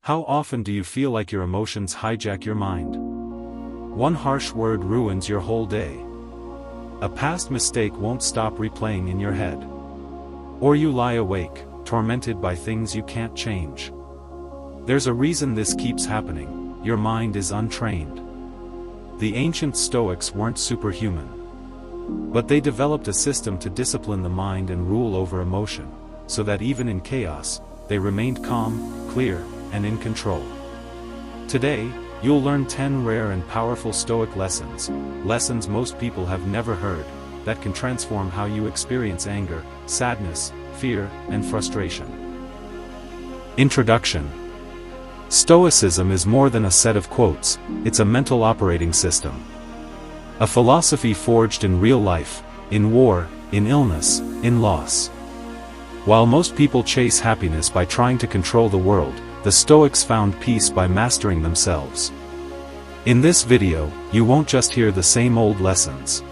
How often do you feel like your emotions hijack your mind? One harsh word ruins your whole day. A past mistake won't stop replaying in your head. Or you lie awake, tormented by things you can't change. There's a reason this keeps happening: your mind is untrained. The ancient Stoics weren't superhuman. But they developed a system to discipline the mind and rule over emotion, so that even in chaos, they remained calm, clear, and in control. Today, you'll learn 10 rare and powerful Stoic lessons most people have never heard, that can transform how you experience anger, sadness, fear, and frustration. Introduction. Stoicism is more than a set of quotes, it's a mental operating system. A philosophy forged in real life, in war, in illness, in loss. While most people chase happiness by trying to control the world, the Stoics found peace by mastering themselves. In this video, you won't just hear the same old lessons.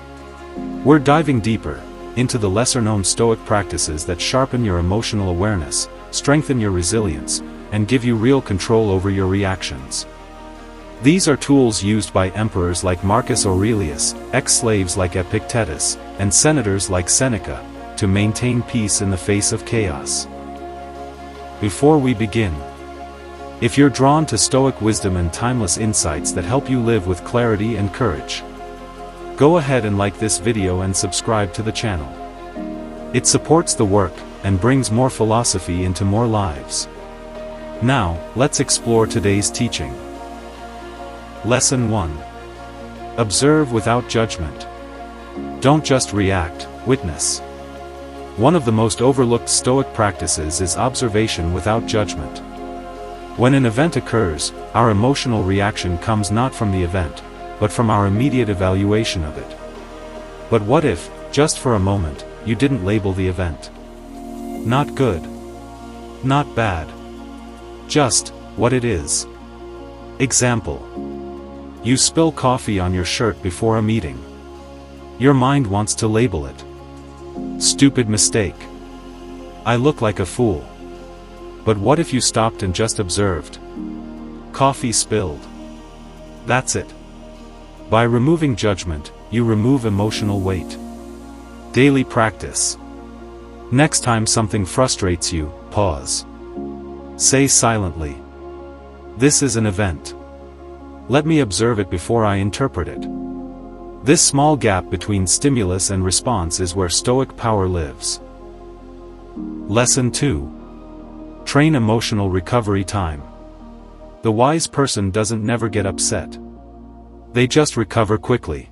We're diving deeper into the lesser-known Stoic practices that sharpen your emotional awareness, strengthen your resilience, and give you real control over your reactions. These are tools used by emperors like Marcus Aurelius, ex-slaves like Epictetus, and senators like Seneca, to maintain peace in the face of chaos. Before we begin, if you're drawn to Stoic wisdom and timeless insights that help you live with clarity and courage, go ahead and like this video and subscribe to the channel. It supports the work, and brings more philosophy into more lives. Now, let's explore today's teaching. Lesson 1. Observe without judgment. Don't just react, witness. One of the most overlooked Stoic practices is observation without judgment. When an event occurs, our emotional reaction comes not from the event, but from our immediate evaluation of it. But what if, just for a moment, you didn't label the event? Not good. Not bad. Just what it is. Example. You spill coffee on your shirt before a meeting. Your mind wants to label it. Stupid mistake. I look like a fool. But what if you stopped and just observed? Coffee spilled. That's it. By removing judgment, you remove emotional weight. Daily practice. Next time something frustrates you, pause. Say silently, "This is an event. Let me observe it before I interpret it." This small gap between stimulus and response is where Stoic power lives. Lesson 2. Train emotional recovery time. The wise person doesn't never get upset. They just recover quickly.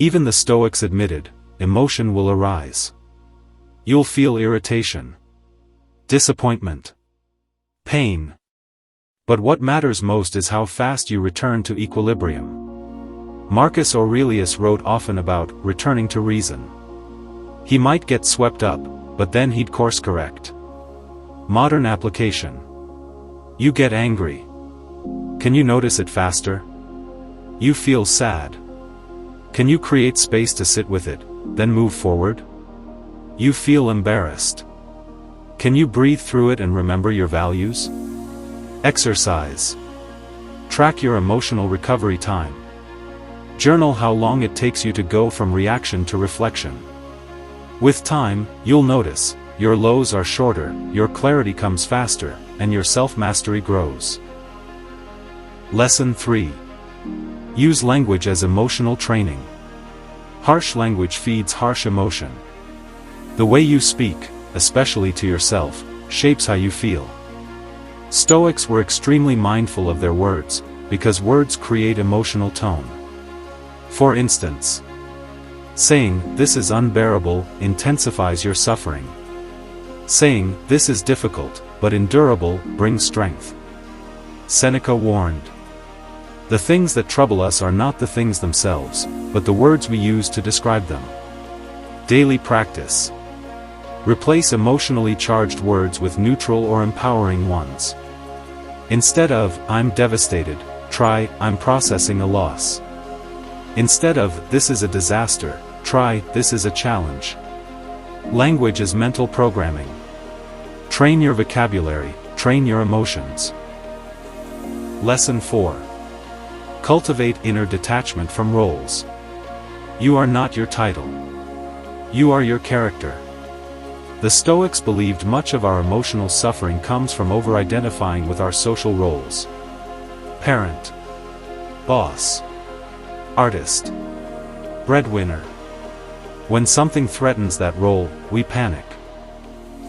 Even the Stoics admitted, emotion will arise. You'll feel irritation, disappointment, pain. But what matters most is how fast you return to equilibrium. Marcus Aurelius wrote often about returning to reason. He might get swept up, but then he'd course correct. Modern application. You get angry. Can you notice it faster? You feel sad. Can you create space to sit with it, then move forward? You feel embarrassed. Can you breathe through it and remember your values? Exercise. Track your emotional recovery time. Journal how long it takes you to go from reaction to reflection. With time, you'll notice, your lows are shorter, your clarity comes faster, and your self-mastery grows. Lesson 3. Use language as emotional training. Harsh language feeds harsh emotion. The way you speak, especially to yourself, shapes how you feel. Stoics were extremely mindful of their words, because words create emotional tone. For instance, saying, "This is unbearable," intensifies your suffering. Saying, "This is difficult, but endurable," brings strength. Seneca warned, "The things that trouble us are not the things themselves, but the words we use to describe them." Daily practice. Replace emotionally charged words with neutral or empowering ones. Instead of, "I'm devastated," try, "I'm processing a loss." Instead of, "This is a disaster," try, "This is a challenge." Language is mental programming. Train your vocabulary, train your emotions. Lesson 4. Cultivate inner detachment from roles. You are not your title. You are your character. The Stoics believed much of our emotional suffering comes from over-identifying with our social roles. Parent, boss, artist, breadwinner. When something threatens that role, we panic.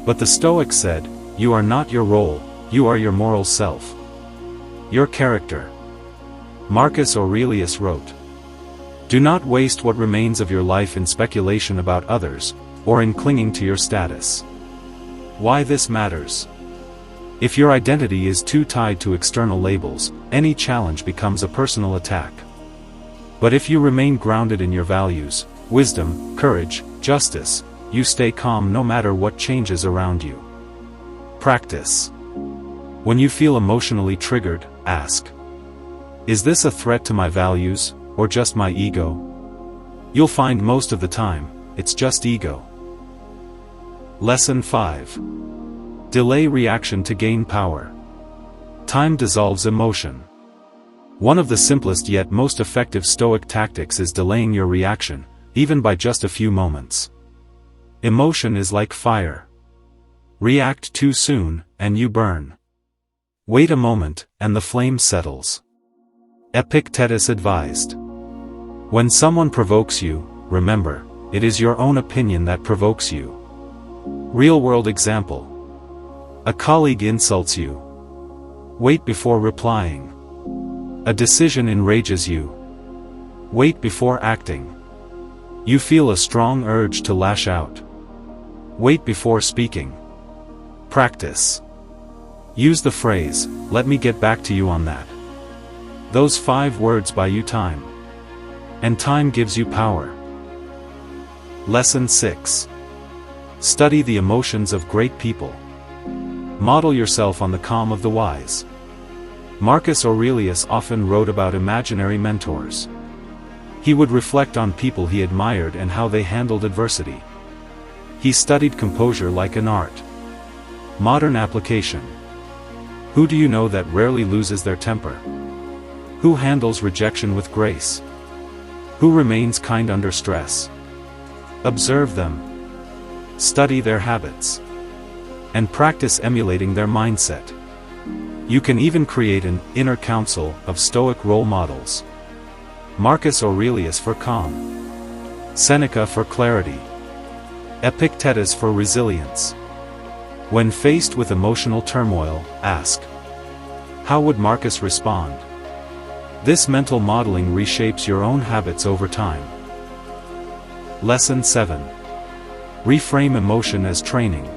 But the Stoics said, you are not your role, you are your moral self. Your character. Marcus Aurelius wrote, do not waste what remains of your life in speculation about others, or in clinging to your status. Why this matters? If your identity is too tied to external labels, any challenge becomes a personal attack. But if you remain grounded in your values, wisdom, courage, justice, you stay calm no matter what changes around you. Practice. When you feel emotionally triggered, ask, is this a threat to my values, or just my ego? You'll find most of the time, it's just ego. Lesson 5. Delay reaction to gain power. Time dissolves emotion. One of the simplest yet most effective Stoic tactics is delaying your reaction, even by just a few moments. Emotion is like fire. React too soon, and you burn. Wait a moment, and the flame settles. Epictetus advised. When someone provokes you, remember, it is your own opinion that provokes you. Real-world example. A colleague insults you. Wait before replying. A decision enrages you. Wait before acting. You feel a strong urge to lash out. Wait before speaking. Practice. Use the phrase, let me get back to you on that. Those 5 words buy you time. And time gives you power. Lesson 6. Study the emotions of great people. Model yourself on the calm of the wise. Marcus Aurelius often wrote about imaginary mentors. He would reflect on people he admired and how they handled adversity. He studied composure like an art. Modern application. Who do you know that rarely loses their temper? Who handles rejection with grace? Who remains kind under stress? Observe them. Study their habits. And practice emulating their mindset. You can even create an inner council of Stoic role models. Marcus Aurelius for calm. Seneca for clarity. Epictetus for resilience. When faced with emotional turmoil, ask, how would Marcus respond? This mental modeling reshapes your own habits over time. Lesson 7. Reframe emotion as training.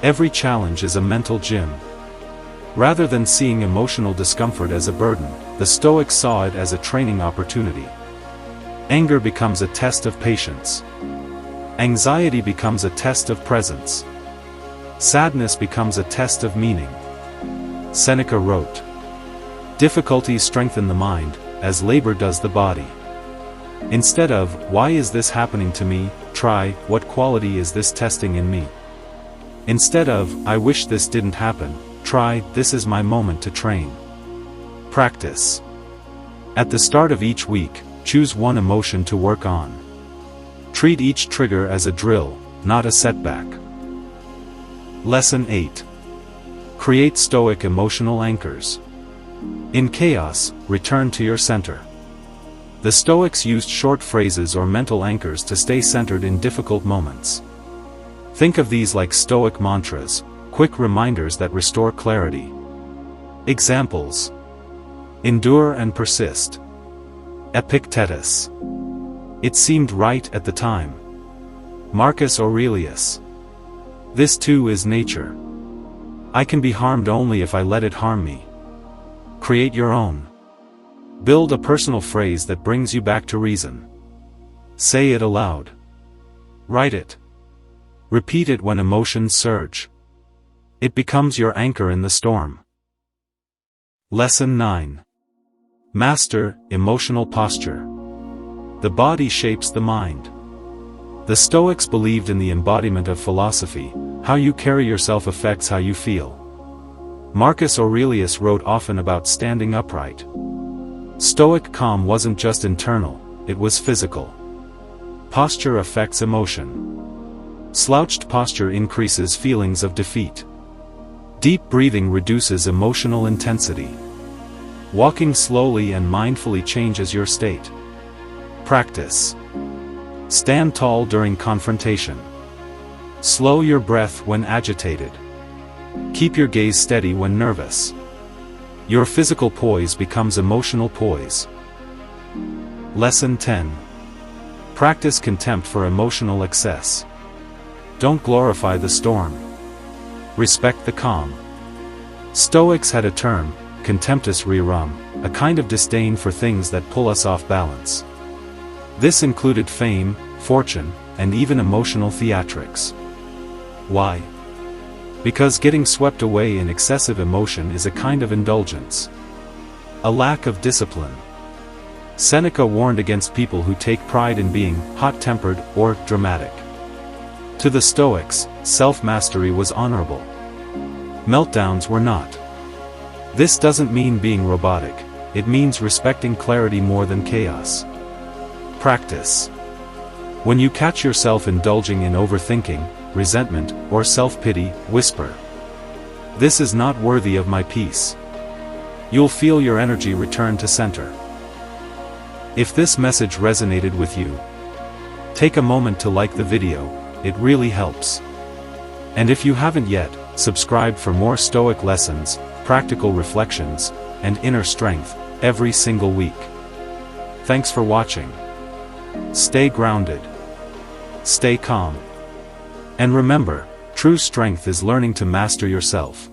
Every challenge is a mental gym. Rather than seeing emotional discomfort as a burden, the Stoics saw it as a training opportunity. Anger becomes a test of patience. Anxiety becomes a test of presence. Sadness becomes a test of meaning. Seneca wrote, difficulties strengthen the mind, as labor does the body. Instead of, why is this happening to me, try, what quality is this testing in me? Instead of, I wish this didn't happen, try, this is my moment to train. Practice. At the start of each week, choose one emotion to work on. Treat each trigger as a drill, not a setback. Lesson 8. Create Stoic emotional anchors. In chaos, return to your center. The Stoics used short phrases or mental anchors to stay centered in difficult moments. Think of these like Stoic mantras, quick reminders that restore clarity. Examples. Endure and persist. Epictetus. It seemed right at the time. Marcus Aurelius. This too is nature. I can be harmed only if I let it harm me. Create your own. Build a personal phrase that brings you back to reason. Say it aloud. Write it. Repeat it when emotions surge. It becomes your anchor in the storm. Lesson 9. Master emotional posture. The body shapes the mind. The Stoics believed in the embodiment of philosophy. How you carry yourself affects how you feel. Marcus Aurelius wrote often about standing upright. Stoic calm wasn't just internal, it was physical. Posture affects emotion. Slouched posture increases feelings of defeat. Deep breathing reduces emotional intensity. Walking slowly and mindfully changes your state. Practice. Stand tall during confrontation. Slow your breath when agitated. Keep your gaze steady when nervous. Your physical poise becomes emotional poise. Lesson 10. Practice contempt for emotional excess. Don't glorify the storm. Respect the calm. Stoics had a term, contemptus rerum, a kind of disdain for things that pull us off balance. This included fame, fortune, and even emotional theatrics. Why? Because getting swept away in excessive emotion is a kind of indulgence. A lack of discipline. Seneca warned against people who take pride in being hot-tempered or dramatic. To the Stoics, self-mastery was honorable. Meltdowns were not. This doesn't mean being robotic, it means respecting clarity more than chaos. Practice. When you catch yourself indulging in overthinking, resentment, or self-pity, whisper, "This is not worthy of my peace." You'll feel your energy return to center. If this message resonated with you, take a moment to like the video, it really helps. And if you haven't yet, subscribe for more Stoic lessons, practical reflections, and inner strength, every single week. Thanks for watching. Stay grounded. Stay calm. And remember, true strength is learning to master yourself.